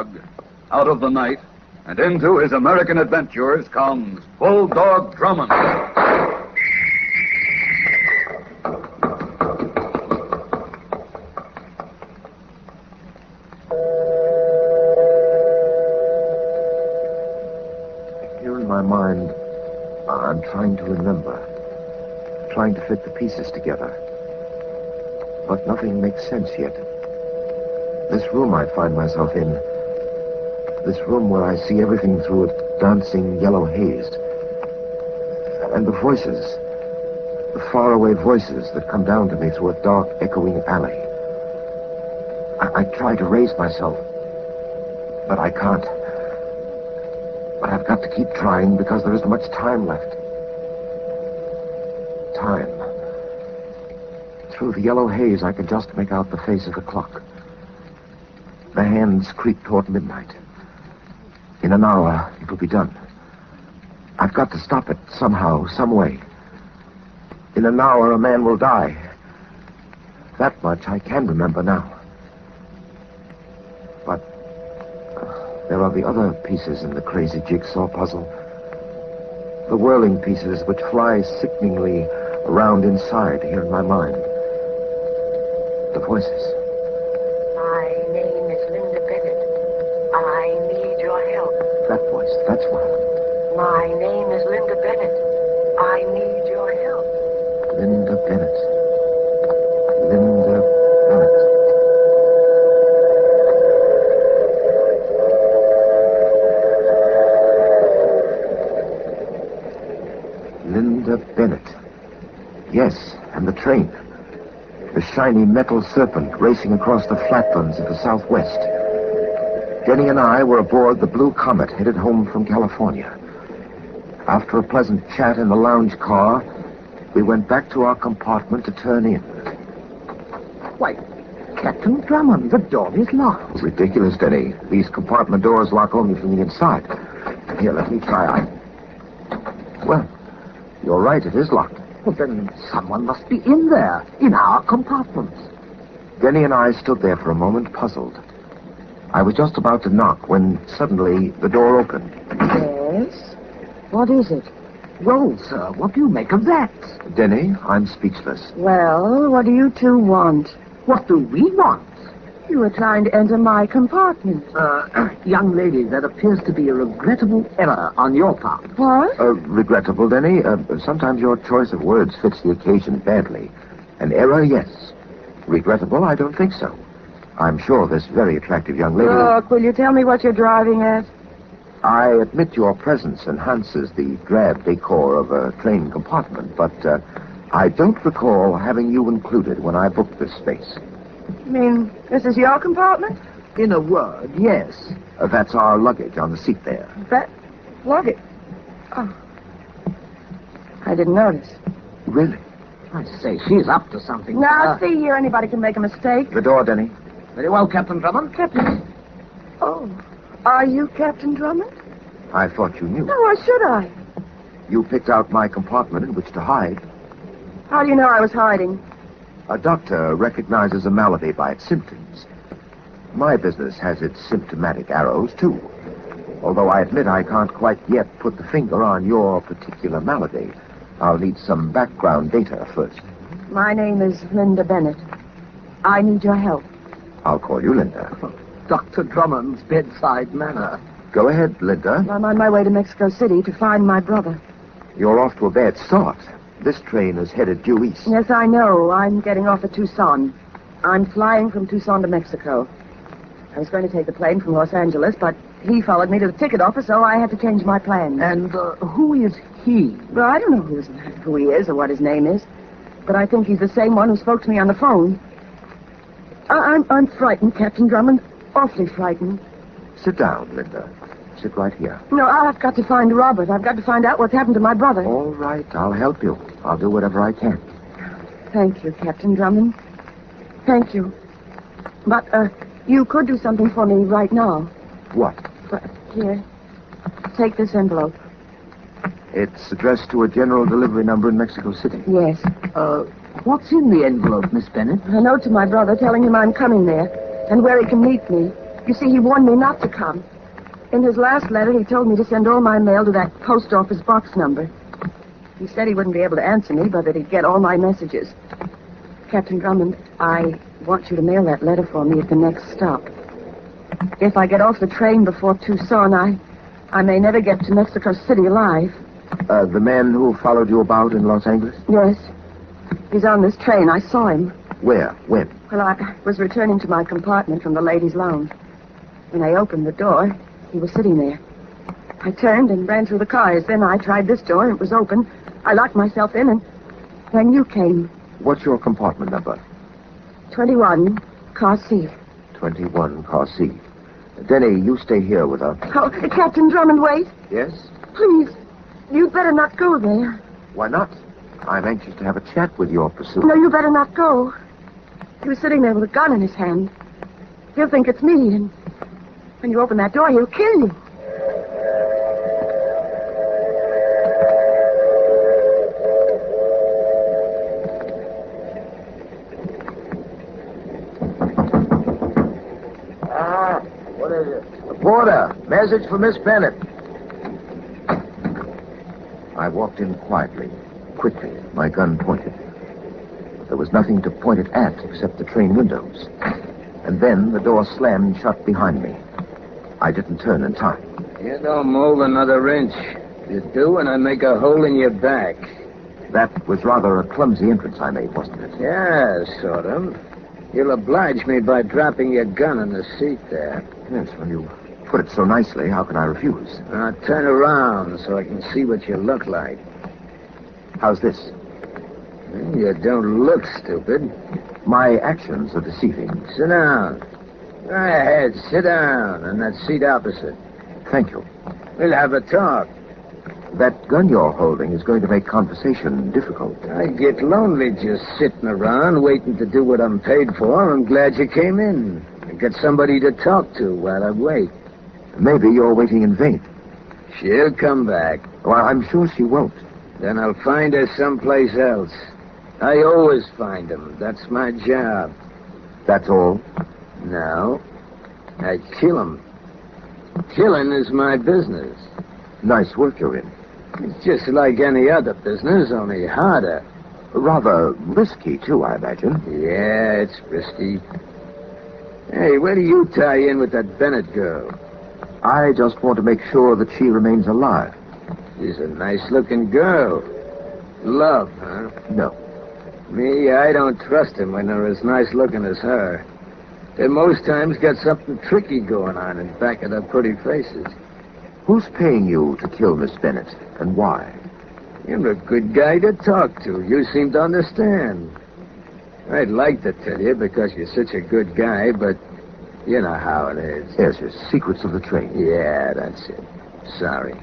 fog, out of the night, and into his American adventures comes Bulldog Drummond. Here in my mind, I'm trying to remember, trying to fit the pieces together. But nothing makes sense yet. This room I find myself in, this room where I see everything through a dancing yellow haze. And the voices, the faraway voices that come down to me through a dark, echoing alley. I try to raise myself, but I can't. But I've got to keep trying because there isn't much time left. Time. Through the yellow haze, I can just make out the face of the clock. The hands creep toward midnight. In an hour, it'll be done. I've got to stop it somehow, some way. In an hour, a man will die. That much I can remember now. But there are the other pieces in the crazy jigsaw puzzle. The whirling pieces which fly sickeningly around inside here in my mind. The voices. My name is Linda Bennett. I need your help. That voice, that's one. My name is Linda Bennett. I need your help. Linda Bennett. Linda Bennett. Linda Bennett. Yes, and the train. The shiny metal serpent racing across the flatlands of the Southwest. Jenny and I were aboard the Blue Comet headed home from California. After a pleasant chat in the lounge car, we went back to our compartment to turn in. Why, Captain Drummond, the door is locked. Ridiculous, Denny. These compartment doors lock only from the inside. Here, let me try. Well, you're right, it is locked. Well, then someone must be in there, in our compartments. Denny and I stood there for a moment, puzzled. I was just about to knock when suddenly the door opened. Yes? What is it? Well, sir, what do you make of that? Denny, I'm speechless. Well, what do you two want? What do we want? You were trying to enter my compartment. Young lady, there appears to be a regrettable error on your part. What? Regrettable, Denny. Sometimes your choice of words fits the occasion badly. An error, yes. Regrettable, I don't think so. I'm sure this very attractive young lady... Look, will you tell me what you're driving at? I admit your presence enhances the drab decor of a train compartment, but I don't recall having you included when I booked this space. You mean this is your compartment? In a word, yes. That's our luggage on the seat there. That luggage? Oh. I didn't notice. Really? I say, she's up to something. Now, see here, anybody can make a mistake. The door, Denny. Very well, Captain Drummond. Captain. Oh, are you Captain Drummond? I thought you knew. No, why should I? You picked out my compartment in which to hide. How do you know I was hiding? A doctor recognizes a malady by its symptoms. My business has its symptomatic arrows, too. Although I admit I can't quite yet put the finger on your particular malady. I'll need some background data first. My name is Linda Bennett. I need your help. I'll call you Linda. Dr. Drummond's bedside manner. Go ahead, Linda. I'm on my way to Mexico City to find my brother. You're off to a bad start. This train is headed due east. Yes, I know. I'm getting off at Tucson. I'm flying from Tucson to Mexico. I was going to take the plane from Los Angeles, but he followed me to the ticket office, so I had to change my plans. And who is he? Well, I don't know who he is or what his name is, but I think he's the same one who spoke to me on the phone. I'm frightened, Captain Drummond. Awfully frightened. Sit down, Linda. Sit right here. No, I've got to find Robert. I've got to find out what's happened to my brother. All right, I'll help you. I'll do whatever I can. Thank you, Captain Drummond. Thank you. But, you could do something for me right now. What? Here. Take this envelope. It's addressed to a general delivery number in Mexico City. Yes. What's in the envelope, Miss Bennett? A note to my brother telling him I'm coming there and where he can meet me. You see, he warned me not to come. In his last letter, he told me to send all my mail to that post office box number. He said he wouldn't be able to answer me, but that he'd get all my messages. Captain Drummond, I want you to mail that letter for me at the next stop. If I get off the train before Tucson, I may never get to Mexico City alive. The man who followed you about in Los Angeles? Yes. He's on this train. I saw him. Where? When? Well, I was returning to my compartment from the ladies' lounge. When I opened the door, he was sitting there. I turned and ran through the cars. Then I tried this door, and it was open. I locked myself in, and then you came. What's your compartment number? 21, car C. 21, car C. Denny, you stay here with her. Oh, Captain Drummond, wait. Yes? Please, you'd better not go there. Why not? I'm anxious to have a chat with your pursuer. No, you better not go. He was sitting there with a gun in his hand. He'll think it's me, and when you open that door, he'll kill you. What is it? Porter, message for Miss Bennett. I walked in quietly, quickly, my gun pointed. There was nothing to point it at except the train windows. And then the door slammed shut behind me. I didn't turn in time. You don't move another inch. You do, and I make a hole in your back. That was rather a clumsy entrance I made, wasn't it? Yeah, sort of. You'll oblige me by dropping your gun in the seat there. Yes, when you put it so nicely, how can I refuse? Now turn around so I can see what you look like. How's this? You don't look stupid. My actions are deceiving. Sit down. Go ahead, sit down on that seat opposite. Thank you. We'll have a talk. That gun you're holding is going to make conversation difficult. I get lonely just sitting around waiting to do what I'm paid for. I'm glad you came in. I get somebody to talk to while I wait. Maybe you're waiting in vain. She'll come back. Well, I'm sure she won't. Then I'll find her someplace else. I always find them. That's my job. That's all? No. I kill them. Killing is my business. Nice work you're in. It's just like any other business, only harder. Rather risky, too, I imagine. Yeah, it's risky. Hey, where do you tie in with that Bennett girl? I just want to make sure that she remains alive. She's a nice-looking girl. Love, huh? No. Me, I don't trust him when they're as nice-looking as her. They most times got something tricky going on in back of their pretty faces. Who's paying you to kill Miss Bennett, and why? You're a good guy to talk to. You seem to understand. I'd like to tell you because you're such a good guy, but you know how it is. Yes, yes, secrets of the trade. Yeah, that's it. Sorry.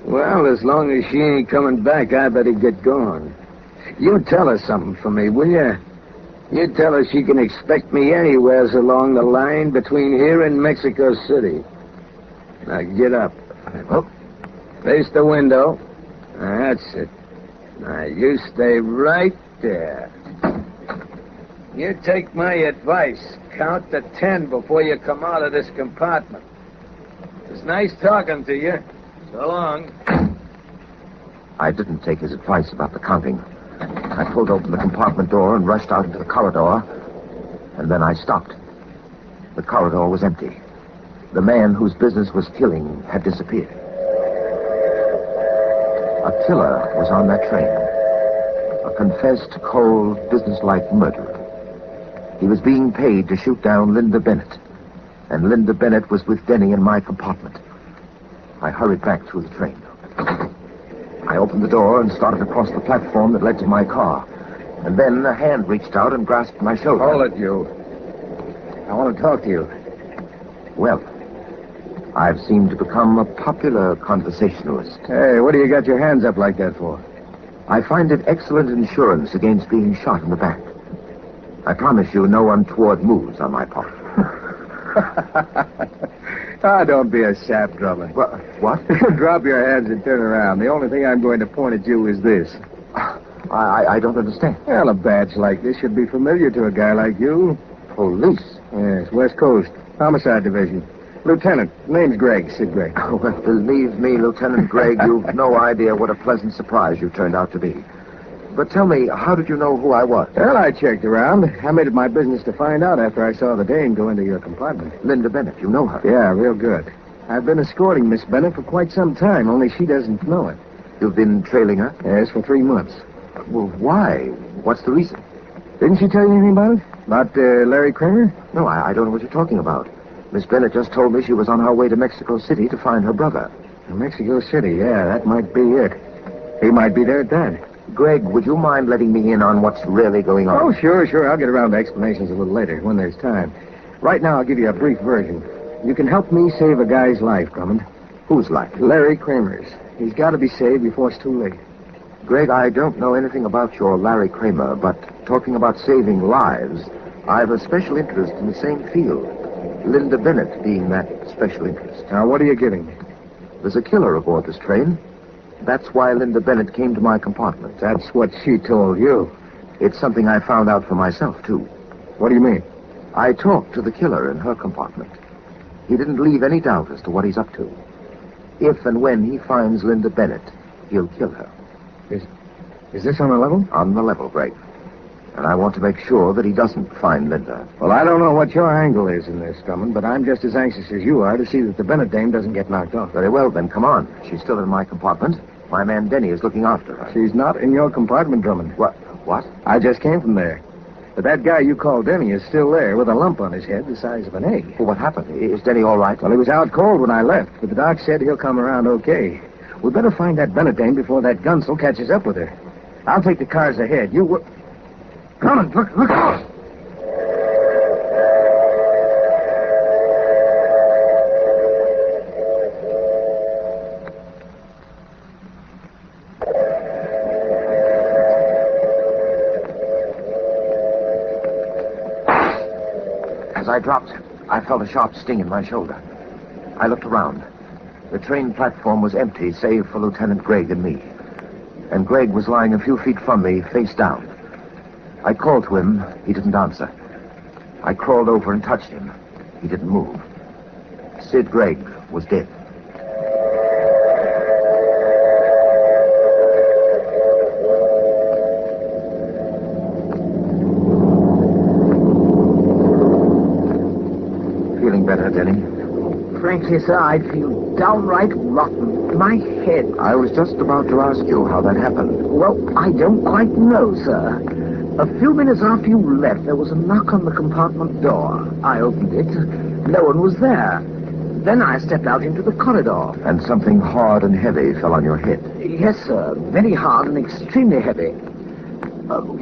Well, as long as she ain't coming back, I better get going. You tell her something for me, will you? You tell her she can expect me anywheres along the line between here and Mexico City. Now get up. Oh. Face the window. That's it. Now you stay right there. You take my advice. Count to 10 before you come out of this compartment. It's nice talking to you. So long. I didn't take his advice about the counting. I pulled open the compartment door and rushed out into the corridor. And then I stopped. The corridor was empty. The man whose business was killing had disappeared. A killer was on that train. A confessed, cold, businesslike murderer. He was being paid to shoot down Linda Bennett. And Linda Bennett was with Denny in my compartment. I hurried back through the train. I opened the door and started across the platform that led to my car. And then a hand reached out and grasped my shoulder. Hold it, you. I want to talk to you. Well, I've seemed to become a popular conversationalist. Hey, what do you got your hands up like that for? I find it excellent insurance against being shot in the back. I promise you no untoward moves on my part. Don't be a sap, Drummond. What? Drop your hands and turn around. The only thing I'm going to point at you is this. I don't understand. Well, a badge like this should be familiar to a guy like you. Police? Yes, West Coast. Homicide Division. Lieutenant, name's Gregg, Sid Gregg. Oh, well, believe me, Lieutenant Gregg, you've no idea what a pleasant surprise you turned out to be. But tell me, how did you know who I was? Well, I checked around. I made it my business to find out after I saw the dame go into your compartment. Linda Bennett, you know her? Yeah, real good. I've been escorting Miss Bennett for quite some time, only she doesn't know it. You've been trailing her? Yes, for 3 months. Well, why? What's the reason? Didn't she tell you anything about it? About Larry Kramer? No, I don't know what you're talking about. Miss Bennett just told me she was on her way to Mexico City to find her brother. Mexico City, yeah, that might be it. He might be there at that. Greg, would you mind letting me in on what's really going on? Oh, sure. I'll get around to explanations a little later, when there's time. Right now, I'll give you a brief version. You can help me save a guy's life, Drummond. Whose life? Larry Kramer's. He's got to be saved before it's too late. Greg, I don't know anything about your Larry Kramer, but talking about saving lives, I have a special interest in the same field. Linda Bennett being that special interest. Now, what are you getting? There's a killer aboard this train. That's why Linda Bennett came to my compartment. That's what she told you. It's something I found out for myself, too. What do you mean? I talked to the killer in her compartment. He didn't leave any doubt as to what he's up to. If and when he finds Linda Bennett, he'll kill her. Is this on the level? On the level, Greg. And I want to make sure that he doesn't find Linda. Well, I don't know what your angle is in this, Drummond, but I'm just as anxious as you are to see that the Bennett dame doesn't get knocked off. Very well, then, come on. She's still in my compartment. My man Denny is looking after her. She's not in your compartment, Drummond. What? I just came from there. But that guy you call Denny is still there with a lump on his head the size of an egg. Well, what happened? Is Denny all right? Well, he was out cold when I left, but the doc said he'll come around okay. We'd better find that Bennett dame before that gunsel catches up with her. I'll take the cars ahead. You... Drummond, look out! As I dropped, I felt a sharp sting in my shoulder. I looked around. The train platform was empty, save for Lieutenant Gregg and me. And Gregg was lying a few feet from me, face down. I called to him. He didn't answer. I crawled over and touched him. He didn't move. Sid Gregg was dead. Feeling better, Denny? Frankly, sir, I feel downright rotten. My head. I was just about to ask you how that happened. Well, I don't quite know, sir. A few minutes after you left, there was a knock on the compartment door. I opened it. No one was there. Then I stepped out into the corridor. And something hard and heavy fell on your head. Yes, sir. Very hard and extremely heavy.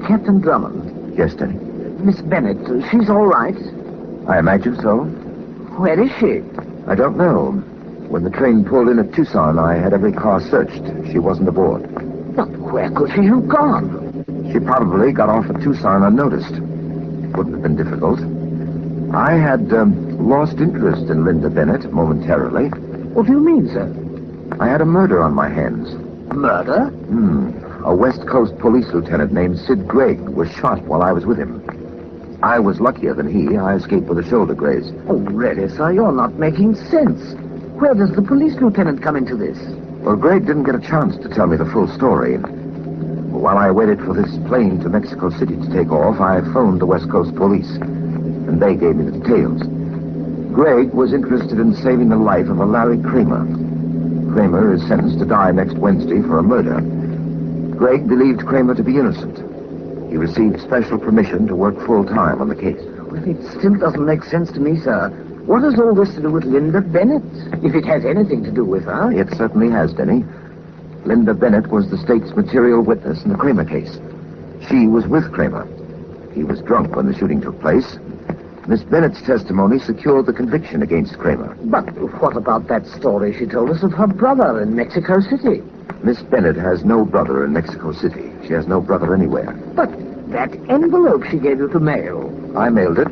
Captain Drummond. Yes, Denny? Miss Bennett, she's all right. I imagine so. Where is she? I don't know. When the train pulled in at Tucson, I had every car searched. She wasn't aboard. But where could she have gone? She probably got off at Tucson unnoticed. Wouldn't have been difficult. I had lost interest in Linda Bennett momentarily. What do you mean, sir? I had a murder on my hands. Murder? A West Coast police lieutenant named Sid Gregg was shot while I was with him. I was luckier than he. I escaped with a shoulder graze. Oh, really, sir? You're not making sense. Where does the police lieutenant come into this? Well, Gregg didn't get a chance to tell me the full story. While I waited for this plane to Mexico City to take off, I phoned the West Coast police, and they gave me the details. Gregg was interested in saving the life of a Larry Kramer. Kramer is sentenced to die next Wednesday for a murder. Gregg believed Kramer to be innocent. He received special permission to work full-time on the case. Well, it still doesn't make sense to me, sir. What has all this to do with Linda Bennett? If it has anything to do with her. It certainly has, Denny. Linda Bennett was the state's material witness in the Kramer case. She was with Kramer. He was drunk when the shooting took place. Miss Bennett's testimony secured the conviction against Kramer. But what about that story she told us of her brother in Mexico City? Miss Bennett has no brother in Mexico City. She has no brother anywhere. But that envelope she gave you to mail. I mailed it.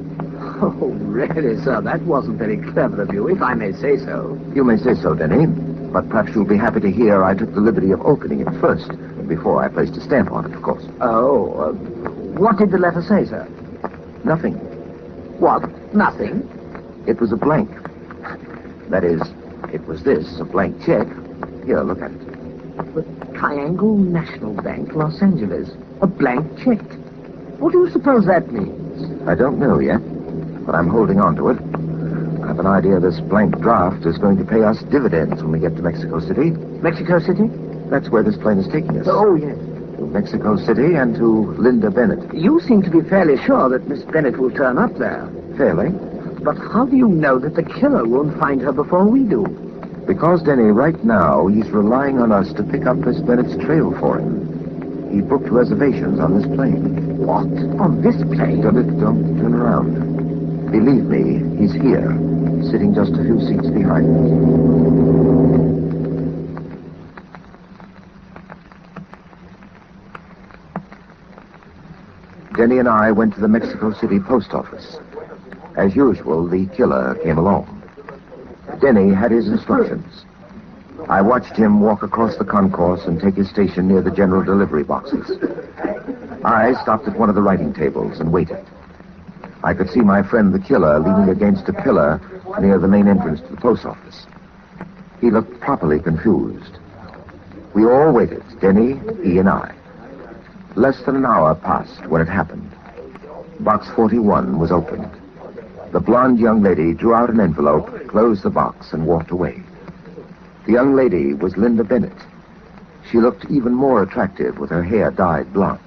Oh, really, sir? That wasn't very clever of you, if I may say so. You may say so, Denny. But perhaps you'll be happy to hear I took the liberty of opening it first, before I placed a stamp on it, of course. Oh, what did the letter say, sir? Nothing. What? Nothing? It was a blank. That is, it was this, a blank check. Here, look at it. The Triangle National Bank, Los Angeles. A blank check. What do you suppose that means? I don't know yet, but I'm holding on to it. I've an idea this blank draft is going to pay us dividends when we get to Mexico City. Mexico City? That's where this plane is taking us. Oh, yes. To Mexico City and to Linda Bennett. You seem to be fairly sure that Miss Bennett will turn up there. Fairly. But how do you know that the killer won't find her before we do? Because, Denny, right now, he's relying on us to pick up Miss Bennett's trail for him. He booked reservations on this plane. What? On this plane? Don't turn around. Believe me, he's here, sitting just a few seats behind us. Denny and I went to the Mexico City post office. As usual, the killer came along. Denny had his instructions. I watched him walk across the concourse and take his station near the general delivery boxes. I stopped at one of the writing tables and waited. I could see my friend the killer leaning against a pillar near the main entrance to the post office. He looked properly confused. We all waited, Denny, he, and I. Less than an hour passed when it happened. Box 41 was opened. The blonde young lady drew out an envelope, closed the box, and walked away. The young lady was Linda Bennett. She looked even more attractive with her hair dyed blonde.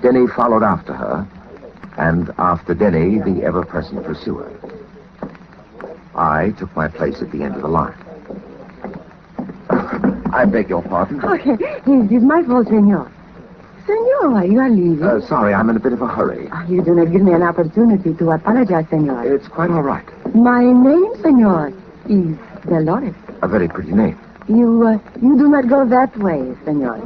Denny followed after her, and after Denny, the ever-present pursuer. I took my place at the end of the line. I beg your pardon. Okay, it's my fault, senor. Senor, you are leaving. Sorry, I'm in a bit of a hurry. You do not give me an opportunity to apologize, senor. It's quite all right. My name, senor, is Dolores. A very pretty name. You do not go that way, senor.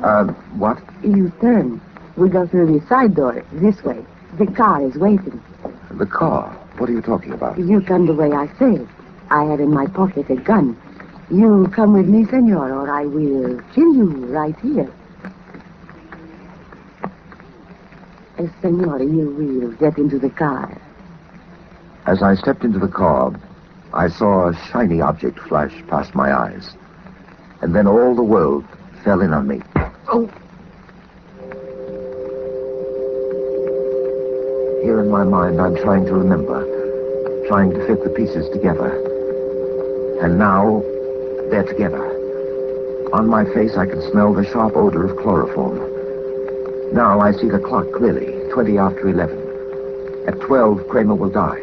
What? You turn. We go through the side door, this way. The car is waiting. The car? What are you talking about? You come the way I say. I have in my pocket a gun. You come with me, senor, or I will kill you right here. Senor, you will get into the car. As I stepped into the car, I saw a shiny object flash past my eyes. And then all the world fell in on me. Oh, Here in my mind, I'm trying to remember, trying to fit the pieces together. And now, they're together. On my face, I can smell the sharp odor of chloroform. Now I see the clock clearly, 20 after 11. At 12, Kramer will die.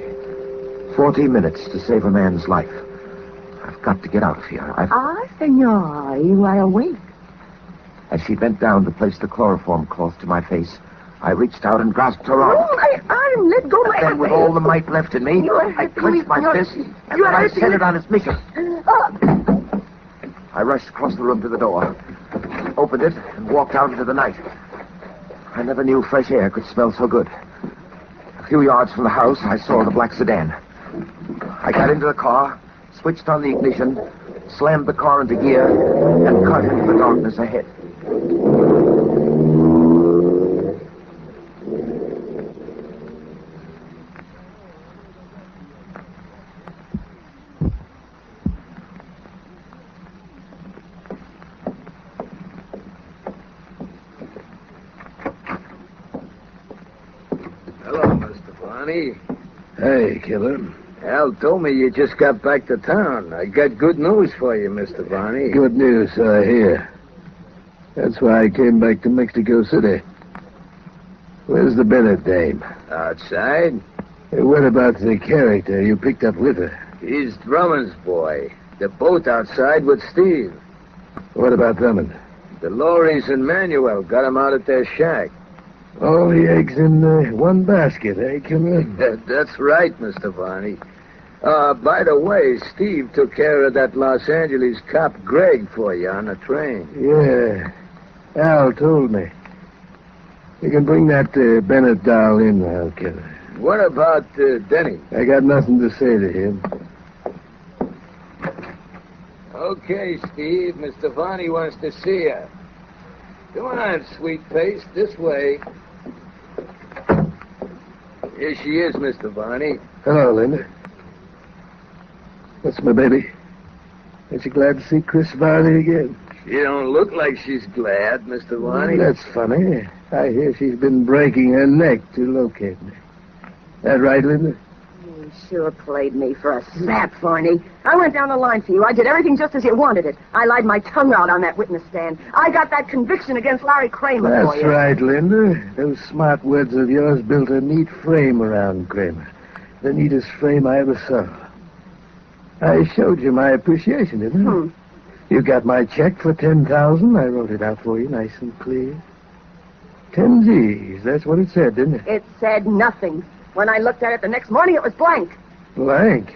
40 minutes to save a man's life. I've got to get out of here. Senor, you are awake. As she bent down to place the chloroform cloth to my face, I reached out and grasped her arm. Oh, my arm! Let go my Then, with all the might left in me, I clenched my fist, and then I set it on its mission. I rushed across the room to the door, opened it, and walked out into the night. I never knew fresh air could smell so good. A few yards from the house, I saw the black sedan. I got into the car, switched on the ignition, slammed the car into gear, and cut into the darkness ahead. Hello, Mr. Barney. Hey, killer. Al told me you just got back to town. I got good news for you, Mr. Barney. Good news, I hear. That's why I came back to Mexico City. Where's the Bennett dame? Outside? Hey, what about the character you picked up with her? He's Drummond's boy. The boat outside with Steve. What about Drummond? The Lorries and Manuel got him out at their shack. All the eggs in one basket, eh, killer? That's right, Mr. Barney. By the way, Steve took care of that Los Angeles cop Greg for you on the train. Yeah. Al told me. You can bring that Bennett doll in now, killer. What about Denny? I got nothing to say to him. Okay, Steve. Mr. Barney wants to see you. Come on, sweet face. This way. Here she is, Mr. Barney. Hello, Linda. What's my baby? Aren't you glad to see Chris Varney again? She don't look like she's glad, Mr. Varney. That's funny. I hear she's been breaking her neck to locate me. That right, Linda? You sure played me for a sap, Varney. I went down the line for you. I did everything just as you wanted it. I lied my tongue out on that witness stand. I got that conviction against Larry Kramer for That's you. right, Linda. Those smart words of yours built a neat frame around Kramer. The neatest frame I ever saw. I showed you my appreciation, didn't I? You got my check for $10,000. I wrote it out for you, nice and clear. 10 G's. That's what it said, didn't it? It said nothing. When I looked at it the next morning, it was blank. Blank.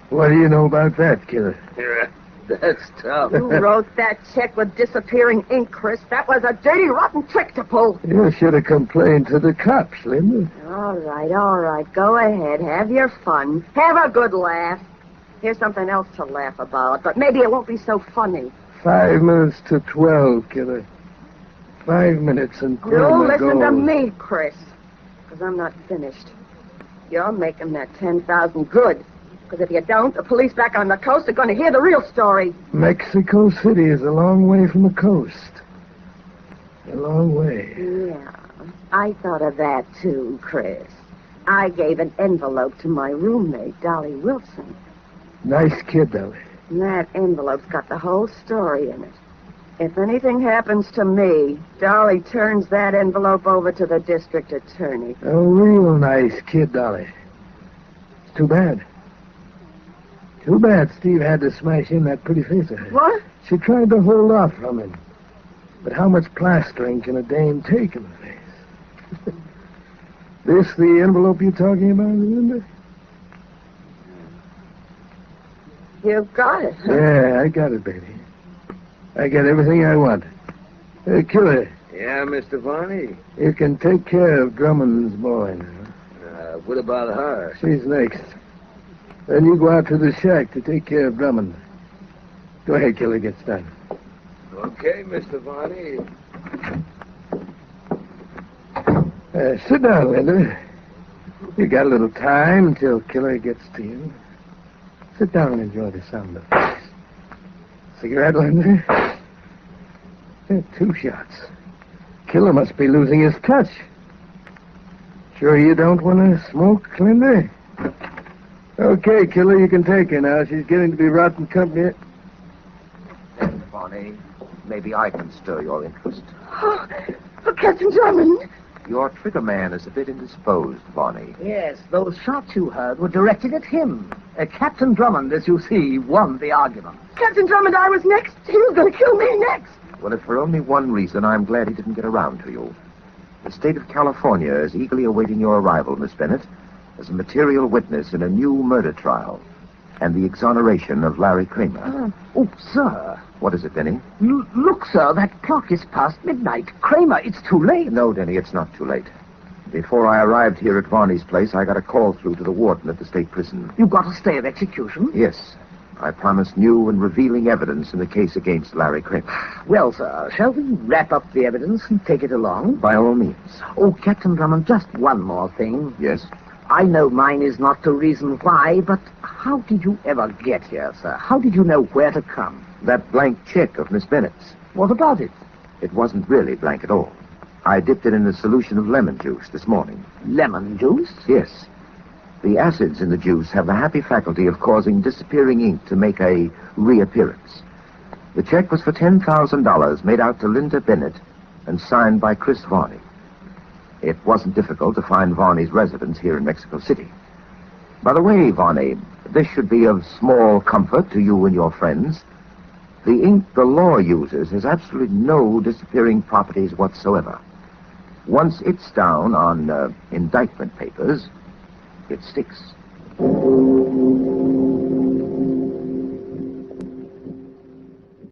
What do you know about that, killer? Yeah, that's tough. You wrote that check with disappearing ink, Chris. That was a dirty, rotten trick to pull. You should have complained to the cops, Linda. All right. Go ahead. Have your fun. Have a good laugh. Here's something else to laugh about, but maybe it won't be so funny. 5 minutes to 12, killer. 5 minutes and You Kramer listen to goes. me, Chris, because I'm not finished. You're making that $10,000 good, because if you don't, the police back on the coast are going to hear the real story. Mexico City is a long way from the coast. A long way. Yeah, I thought of that too, Chris. I gave an envelope to my roommate, Dolly Wilson. Nice kid, though. And that envelope's got the whole story in it. If anything happens to me, Dolly turns that envelope over to the district attorney. A real nice kid, Dolly. It's too bad. Too bad Steve had to smash in that pretty face of hers. What? She tried to hold off from him. But how much plastering can a dame take in the face? This the envelope you're talking about, Linda? You've got it, huh? Yeah, I got it, baby. I got everything I want. Killer, Yeah, Mr. Varney? you can take care of Drummond's boy now. What about her? She's next. Then you go out to the shack to take care of Drummond. Go ahead, Killer, get started. Okay, Mr. Varney. Sit down, Linda. You got a little time until Killer gets to you. Sit down and enjoy the sound of this. Cigarette, Linda? 2 shots. Killer must be losing his touch. Sure you don't want to smoke, Linda? Okay, Killer, you can take her now. She's getting to be rotten company. Bonnie, maybe I can stir your interest. Oh, Captain Drummond. Your trigger man is a bit indisposed, Bonnie. Yes, those shots you heard were directed at him. Captain Drummond, as you see, won the argument. Captain Drummond, I was next. He was going to kill me next. Well, if for only one reason, I'm glad he didn't get around to you. The state of California is eagerly awaiting your arrival, Miss Bennett, as a material witness in a new murder trial and the exoneration of Larry Kramer. Oh, sir. What is it, Denny? Look, sir, that clock is past midnight. Kramer, it's too late. No, Denny, it's not too late. Before I arrived here at Varney's place, I got a call through to the warden at the state prison. You got a stay of execution? Yes. I promised new and revealing evidence in the case against Larry Kramer. Well, sir, shall we wrap up the evidence and take it along? By all means. Oh, Captain Drummond, just one more thing. Yes? I know mine is not the reason why, but how did you ever get here, sir? How did you know where to come? That blank check of Miss Bennett's. What about it? It wasn't really blank at all. I dipped it in a solution of lemon juice this morning. Lemon juice? Yes. The acids in the juice have the happy faculty of causing disappearing ink to make a reappearance. The check was for $10,000 made out to Linda Bennett and signed by Chris Varney. It wasn't difficult to find Varney's residence here in Mexico City. By the way, Varney, this should be of small comfort to you and your friends. The ink the law uses has absolutely no disappearing properties whatsoever. Once it's down on indictment papers, it sticks.